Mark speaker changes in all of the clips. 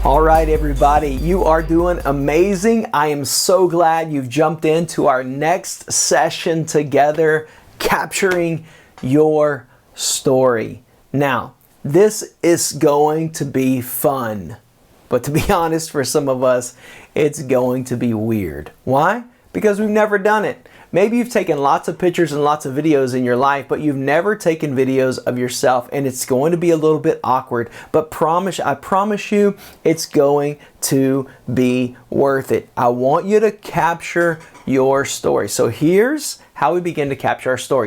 Speaker 1: All right, everybody, you are doing amazing. I am so glad you've jumped into our next session together, capturing your story. Now, this is going to be fun, but to be honest, for some of us, it's going to be weird. Why? Because we've never done it. Maybe you've taken lots of pictures and lots of videos in your life, but you've never taken videos of yourself, and it's going to be a little bit awkward. But I promise you, it's going to be worth it. I want you to capture your story. So here's how we begin to capture our story.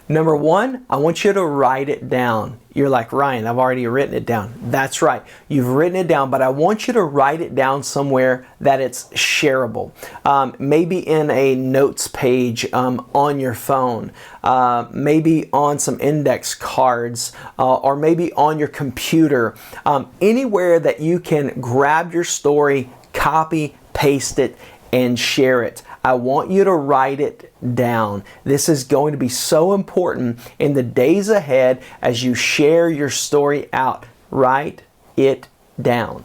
Speaker 1: Number one, I want you to write it down. You're like, Ryan, I've already written it down. That's right. You've written it down, but I want you to write it down somewhere that it's shareable. Maybe in a notes page on your phone, maybe on some index cards, or maybe on your computer. Anywhere that you can grab your story, copy, paste it, and share it. I want you to write it down. This is going to be so important in the days ahead as you share your story out. Write it down.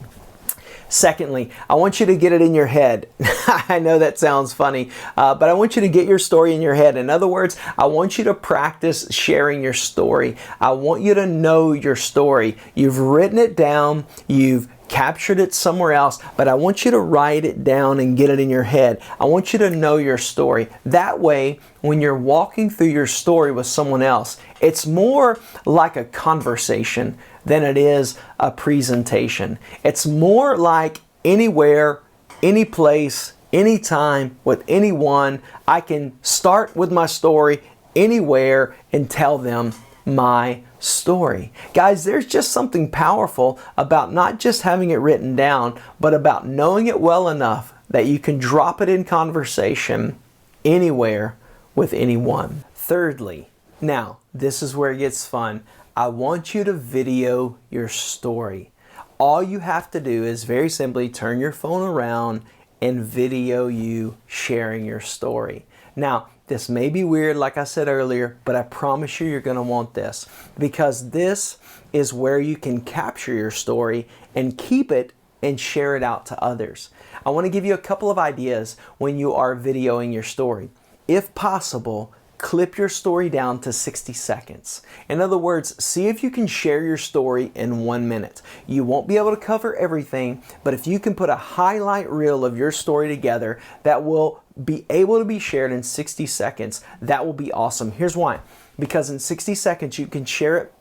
Speaker 1: Secondly, I want you to get it in your head. I know that sounds funny, but I want you to get your story in your head. In other words, I want you to practice sharing your story. I want you to know your story. You've written it down, you've captured it somewhere else, but I want you to write it down and get it in your head. I want you to know your story. That way, when you're walking through your story with someone else, it's more like a conversation than it is a presentation. It's more like anywhere, any place, anytime, with anyone. I can start with my story anywhere and tell them my story. Guys, there's just something powerful about not just having it written down, but about knowing it well enough that you can drop it in conversation anywhere with anyone. Thirdly, now this is where it gets fun. I want you to video your story. All you have to do is very simply turn your phone around and video you sharing your story. Now, this may be weird, like I said earlier, but I promise you, you're going to want this, because this is where you can capture your story and keep it and share it out to others. I want to give you a couple of ideas when you are videoing your story. If possible, clip your story down to 60 seconds. In other words, see if you can share your story in 1 minute. You won't be able to cover everything, but if you can put a highlight reel of your story together that will be able to be shared in 60 seconds, that will be awesome. Here's why. Because in 60 seconds, you can share it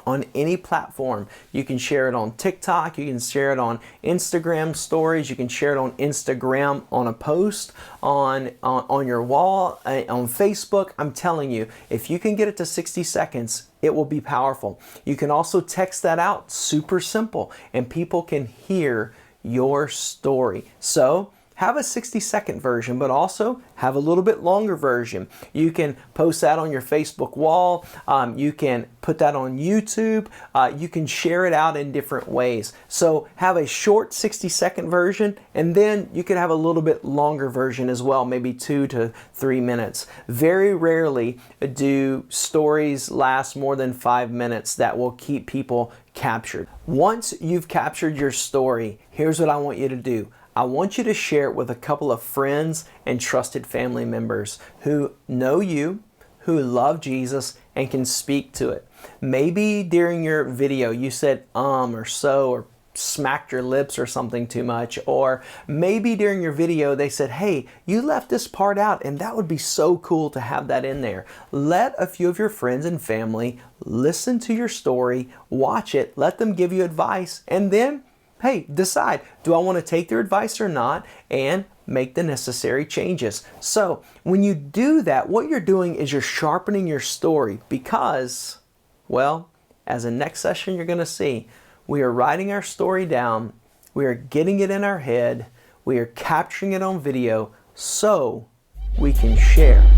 Speaker 1: on any platform. You can share it on TikTok, you can share it on Instagram stories, you can share it on Instagram on a post, on your wall, on Facebook. I'm telling you, if you can get it to 60 seconds, it will be powerful. You can also text that out, super simple, and people can hear your story. So have a 60-second version, but also have a little bit longer version. You can post that on your Facebook wall. You can put that on YouTube. You can share it out in different ways. So have a short 60-second version, and then you could have a little bit longer version as well, maybe 2 to 3 minutes. Very rarely do stories last more than 5 minutes that will keep people captured. Once you've captured your story, here's what I want you to do. I want you to share it with a couple of friends and trusted family members who know you, who love Jesus, and can speak to it. Maybe during your video you said or so, or smacked your lips or something too much, or maybe during your video they said, hey, you left this part out and that would be so cool to have that in there. Let a few of your friends and family listen to your story, watch it, let them give you advice, and then hey, decide, do I want to take their advice or not, and make the necessary changes. So when you do that, what you're doing is you're sharpening your story because, well, as the next session you're going to see, we are writing our story down, we are getting it in our head, we are capturing it on video so we can share.